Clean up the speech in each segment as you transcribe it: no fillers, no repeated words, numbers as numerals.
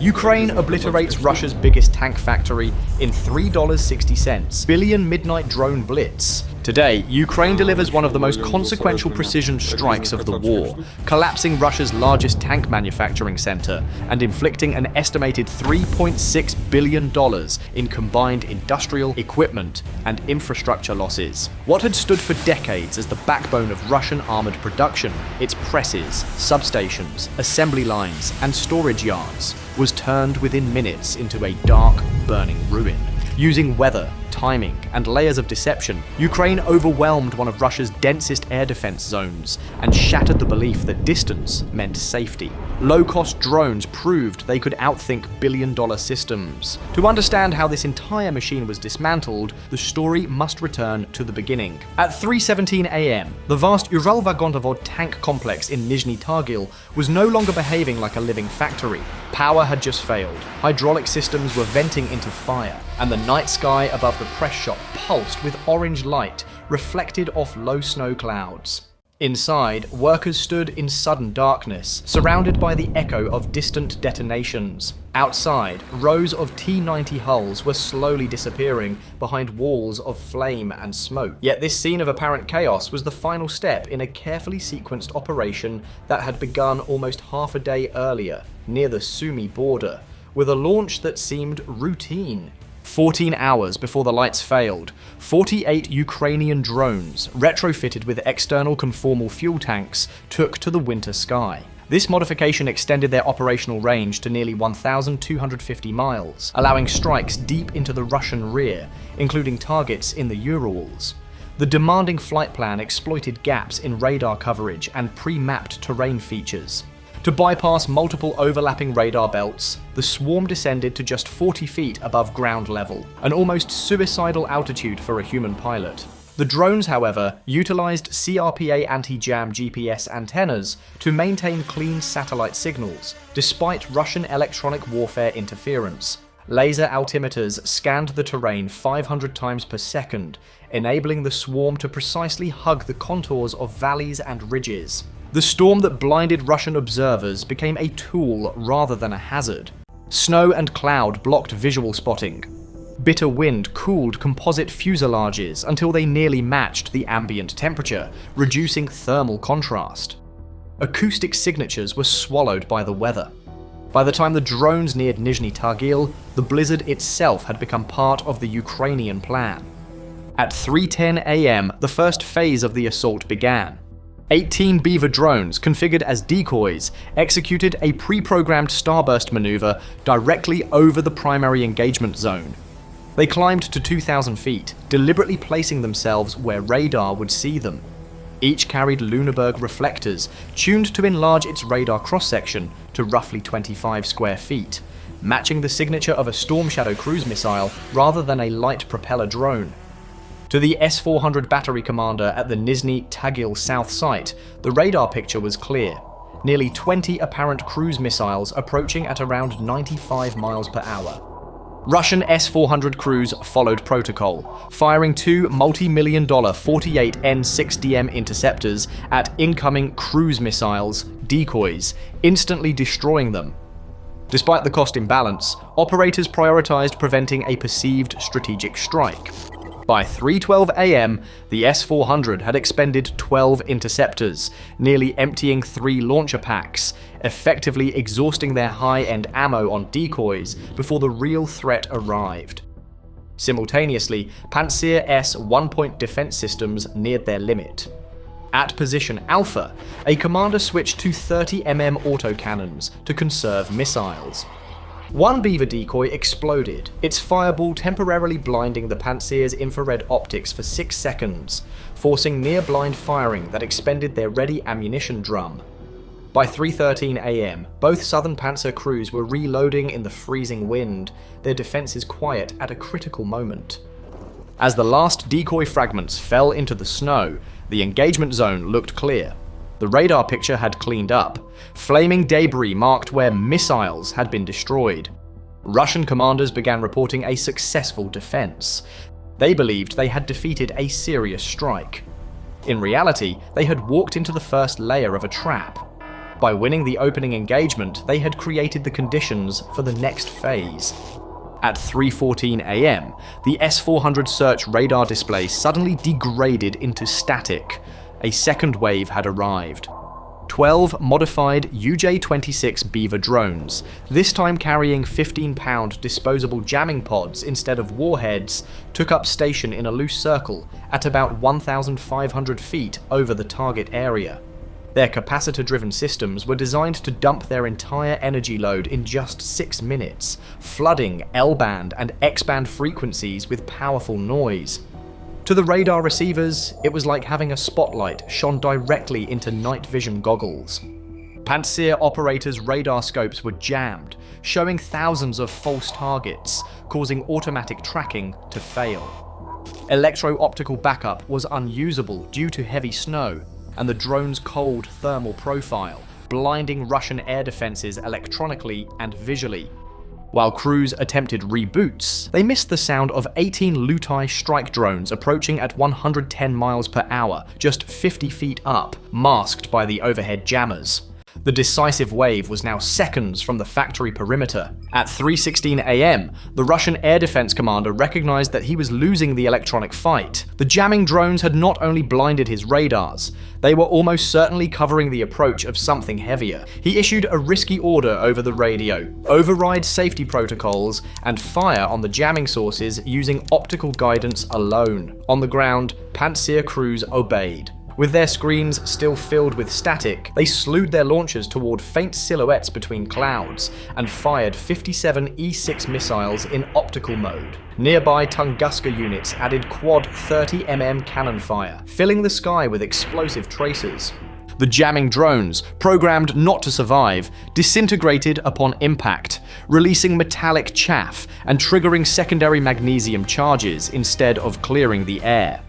Ukraine obliterates Russia's biggest tank factory in $3.60 billion midnight drone Blitz. Today, Ukraine delivers one of the most consequential precision strikes of the war, collapsing Russia's largest tank manufacturing center and inflicting an estimated $3.6 billion in combined industrial, equipment, and infrastructure losses. What had stood for decades as the backbone of Russian armored production, its presses, substations, assembly lines, and storage yards, was turned within minutes into a dark, burning ruin. Using weather, timing, and layers of deception, Ukraine overwhelmed one of Russia's densest air defense zones and shattered the belief that distance meant safety. Low-cost drones proved they could outthink billion-dollar systems. To understand how this entire machine was dismantled, the story must return to the beginning. At 3:17 a.m., the vast Uralvagontovod tank complex in Nizhny Tagil was no longer behaving like a living factory. Power had just failed, hydraulic systems were venting into fire, and the night sky above the press shop pulsed with orange light reflected off low snow clouds. Inside, workers stood in sudden darkness, surrounded by the echo of distant detonations. Outside, rows of T-90 hulls were slowly disappearing behind walls of flame and smoke. Yet this scene of apparent chaos was the final step in a carefully sequenced operation that had begun almost half a day earlier, near the Sumy border, with a launch that seemed routine. 14 hours before the lights failed, 48 Ukrainian drones, retrofitted with external conformal fuel tanks, took to the winter sky. This modification extended their operational range to nearly 1,250 miles, allowing strikes deep into the Russian rear, including targets in the Urals. The demanding flight plan exploited gaps in radar coverage and pre-mapped terrain features. To bypass multiple overlapping radar belts, the swarm descended to just 40 feet above ground level, an almost suicidal altitude for a human pilot. The drones, however, utilized CRPA anti-jam GPS antennas to maintain clean satellite signals, despite Russian electronic warfare interference. Laser altimeters scanned the terrain 500 times per second, enabling the swarm to precisely hug the contours of valleys and ridges. The storm that blinded Russian observers became a tool rather than a hazard. Snow and cloud blocked visual spotting. Bitter wind cooled composite fuselages until they nearly matched the ambient temperature, reducing thermal contrast. Acoustic signatures were swallowed by the weather. By the time the drones neared Nizhny Tagil, the blizzard itself had become part of the Ukrainian plan. At 3:10 a.m., the first phase of the assault began. 18 Beaver drones, configured as decoys, executed a pre-programmed starburst maneuver directly over the primary engagement zone. They climbed to 2,000 feet, deliberately placing themselves where radar would see them. Each carried Lüneburg reflectors, tuned to enlarge its radar cross-section to roughly 25 square feet, matching the signature of a Storm Shadow cruise missile rather than a light propeller drone. To the S-400 battery commander at the Nizhny Tagil south site, the radar picture was clear. Nearly 20 apparent cruise missiles approaching at around 95 miles per hour. Russian S-400 crews followed protocol, firing two multi-million-dollar 48 N-6DM interceptors at incoming cruise missiles, decoys, instantly destroying them. Despite the cost imbalance, operators prioritized preventing a perceived strategic strike. By 3:12 a.m., the S-400 had expended 12 interceptors, nearly emptying 3 launcher packs, effectively exhausting their high-end ammo on decoys before the real threat arrived. Simultaneously, Pantsir S one-point defense systems neared their limit. At position Alpha, a commander switched to 30mm autocannons to conserve missiles. One Beaver decoy exploded, its fireball temporarily blinding the Pantsir's infrared optics for 6 seconds, forcing near-blind firing that expended their ready ammunition drum. By 3:13 a.m., both Southern Panzer crews were reloading in the freezing wind, their defenses quiet at a critical moment. As the last decoy fragments fell into the snow, the engagement zone looked clear. The radar picture had cleaned up. Flaming debris marked where missiles had been destroyed. Russian commanders began reporting a successful defense. They believed they had defeated a serious strike. In reality, they had walked into the first layer of a trap. By winning the opening engagement, they had created the conditions for the next phase. At 3:14 AM, the S-400 search radar display suddenly degraded into static. A second wave had arrived. 12 modified UJ-26 Beaver drones, this time carrying 15-pound disposable jamming pods instead of warheads, took up station in a loose circle at about 1,500 feet over the target area. Their capacitor-driven systems were designed to dump their entire energy load in just 6 minutes, flooding L-band and X-band frequencies with powerful noise. To the radar receivers, it was like having a spotlight shone directly into night vision goggles. Pantsir operators' radar scopes were jammed, showing thousands of false targets, causing automatic tracking to fail. Electro-optical backup was unusable due to heavy snow and the drone's cold thermal profile, blinding Russian air defenses electronically and visually. While crews attempted reboots, they missed the sound of 18 Lutai strike drones approaching at 110 miles per hour, just 50 feet up, masked by the overhead jammers. The decisive wave was now seconds from the factory perimeter. At 3:16 AM, the Russian air defense commander recognized that he was losing the electronic fight. The jamming drones had not only blinded his radars, they were almost certainly covering the approach of something heavier. He issued a risky order over the radio: override safety protocols and fire on the jamming sources using optical guidance alone. On the ground, Pantsir crews obeyed. With their screens still filled with static, they slewed their launchers toward faint silhouettes between clouds and fired 57 E-6 missiles in optical mode. Nearby Tunguska units added quad 30mm cannon fire, filling the sky with explosive tracers. The jamming drones, programmed not to survive, disintegrated upon impact, releasing metallic chaff and triggering secondary magnesium charges instead of clearing the air.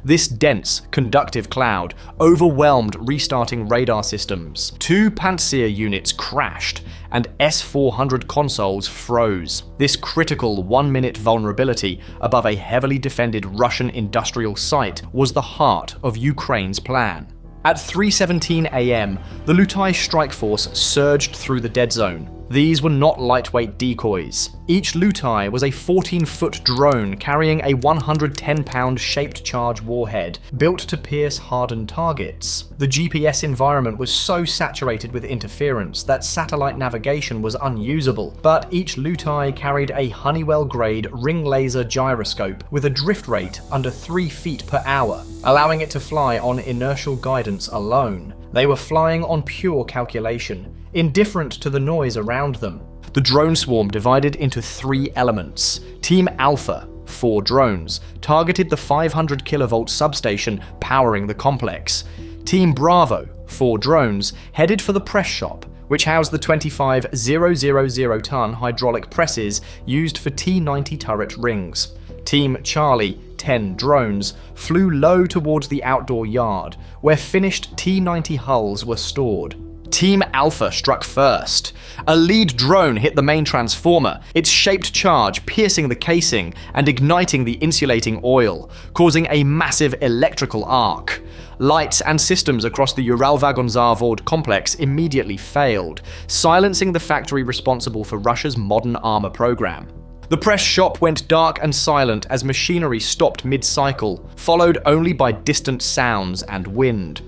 This dense, conductive cloud overwhelmed restarting radar systems. 2 Pantsir units crashed, and S-400 consoles froze. This critical 1-minute vulnerability above a heavily defended Russian industrial site was the heart of Ukraine's plan. At 3:17 AM, the Lutai strike force surged through the dead zone. These were not lightweight decoys. Each Lutai was a 14-foot drone carrying a 110-pound shaped charge warhead, built to pierce hardened targets. The GPS environment was so saturated with interference that satellite navigation was unusable, but each Lutai carried a Honeywell-grade ring laser gyroscope with a drift rate under 3 feet per hour, allowing it to fly on inertial guidance alone. They were flying on pure calculation, indifferent to the noise around them. The drone swarm divided into 3 elements. Team Alpha, 4 drones, targeted the 500 kilovolt substation powering the complex. Team Bravo, 4 drones, headed for the press shop, which housed the 25,000-ton hydraulic presses used for T-90 turret rings. Team Charlie, 10 drones, flew low towards the outdoor yard, where finished T-90 hulls were stored. Team Alpha struck first. A lead drone hit the main transformer, its shaped charge piercing the casing and igniting the insulating oil, causing a massive electrical arc. Lights and systems across the Uralvagonzavod complex immediately failed, silencing the factory responsible for Russia's modern armor program. The press shop went dark and silent as machinery stopped mid-cycle, followed only by distant sounds and wind.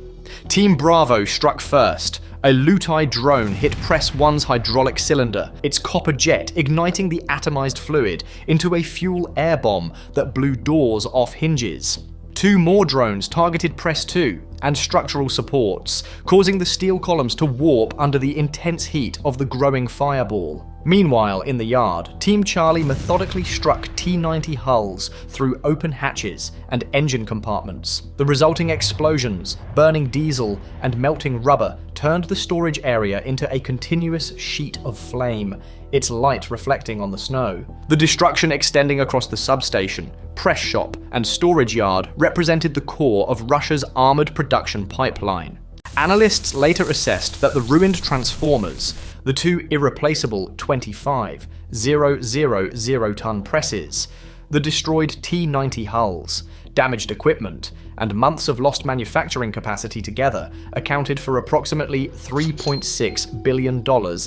Team Bravo struck first. A Lutai drone hit Press 1's hydraulic cylinder, its copper jet igniting the atomized fluid into a fuel air bomb that blew doors off hinges. 2 more drones targeted Press 2 and structural supports, causing the steel columns to warp under the intense heat of the growing fireball. Meanwhile, in the yard, Team Charlie methodically struck T-90 hulls through open hatches and engine compartments. The resulting explosions, burning diesel, and melting rubber turned the storage area into a continuous sheet of flame, its light reflecting on the snow. The destruction extending across the substation, press shop, and storage yard represented the core of Russia's armored production pipeline. Analysts later assessed that the ruined transformers, the 2 irreplaceable 25,000-ton presses, The destroyed T-90 hulls, damaged equipment, and months of lost manufacturing capacity together accounted for approximately $3.6 billion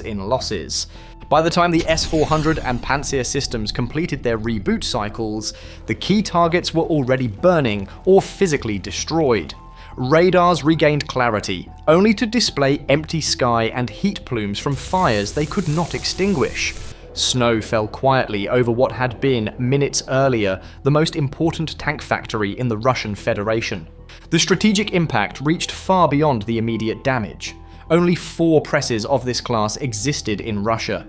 in losses. By the time the S-400 and Pantsir systems completed their reboot cycles, the key targets were already burning or physically destroyed. Radars regained clarity, only to display empty sky and heat plumes from fires they could not extinguish. Snow fell quietly over what had been, minutes earlier, the most important tank factory in the Russian Federation. The strategic impact reached far beyond the immediate damage. Only 4 presses of this class existed in Russia.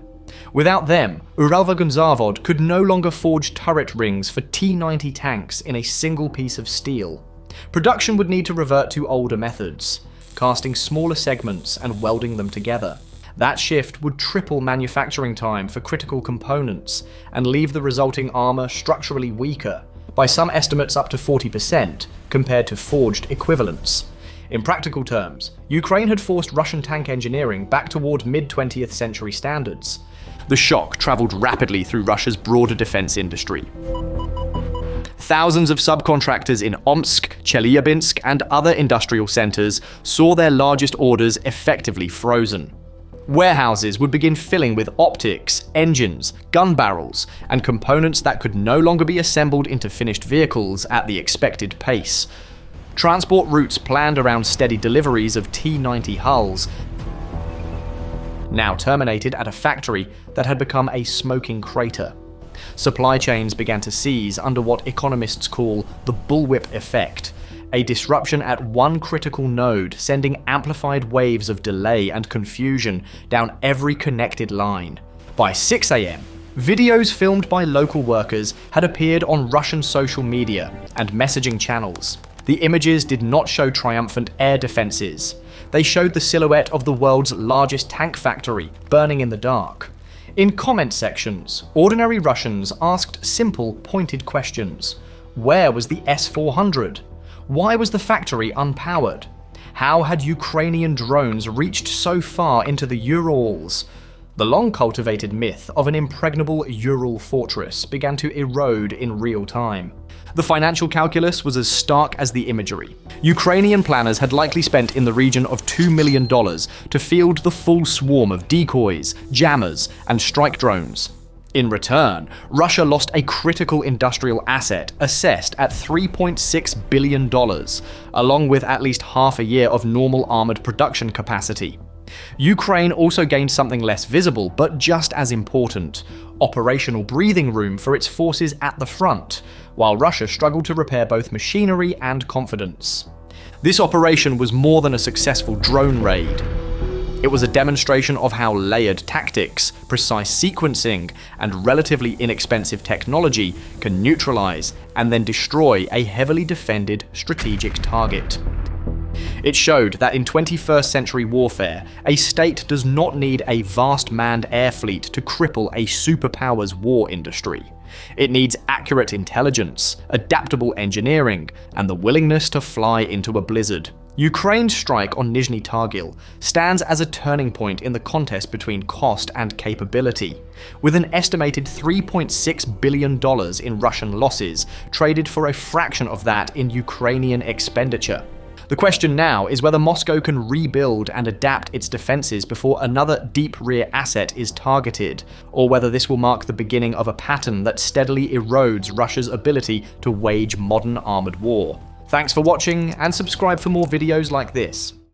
Without them, Uralvagonzavod could no longer forge turret rings for T-90 tanks in a single piece of steel. Production would need to revert to older methods, casting smaller segments and welding them together. That shift would triple manufacturing time for critical components and leave the resulting armor structurally weaker, by some estimates up to 40%, compared to forged equivalents. In practical terms, Ukraine had forced Russian tank engineering back toward mid-20th century standards. The shock traveled rapidly through Russia's broader defense industry. Thousands of subcontractors in Omsk, Chelyabinsk, and other industrial centers saw their largest orders effectively frozen. Warehouses would begin filling with optics, engines, gun barrels, and components that could no longer be assembled into finished vehicles at the expected pace. Transport routes planned around steady deliveries of T-90 hulls now terminated at a factory that had become a smoking crater. Supply chains began to seize under what economists call the bullwhip effect, a disruption at one critical node sending amplified waves of delay and confusion down every connected line. By 6 AM, videos filmed by local workers had appeared on Russian social media and messaging channels. The images did not show triumphant air defenses. They showed the silhouette of the world's largest tank factory burning in the dark. In comment sections, ordinary Russians asked simple, pointed questions. Where was the S-400? Why was the factory unpowered? How had Ukrainian drones reached so far into the Urals? The long-cultivated myth of an impregnable Ural fortress began to erode in real time. The financial calculus was as stark as the imagery. Ukrainian planners had likely spent in the region of $2 million to field the full swarm of decoys, jammers, and strike drones. In return, Russia lost a critical industrial asset assessed at $3.6 billion, along with at least half a year of normal armored production capacity. Ukraine also gained something less visible, but just as important: operational breathing room for its forces at the front, while Russia struggled to repair both machinery and confidence. This operation was more than a successful drone raid. It was a demonstration of how layered tactics, precise sequencing, and relatively inexpensive technology can neutralize and then destroy a heavily defended strategic target. It showed that in 21st century warfare, a state does not need a vast manned air fleet to cripple a superpower's war industry. It needs accurate intelligence, adaptable engineering, and the willingness to fly into a blizzard. Ukraine's strike on Nizhny Tagil stands as a turning point in the contest between cost and capability, with an estimated $3.6 billion in Russian losses traded for a fraction of that in Ukrainian expenditure. The question now is whether Moscow can rebuild and adapt its defenses before another deep rear asset is targeted, or whether this will mark the beginning of a pattern that steadily erodes Russia's ability to wage modern armored war. Thanks for watching, and subscribe for more videos like this.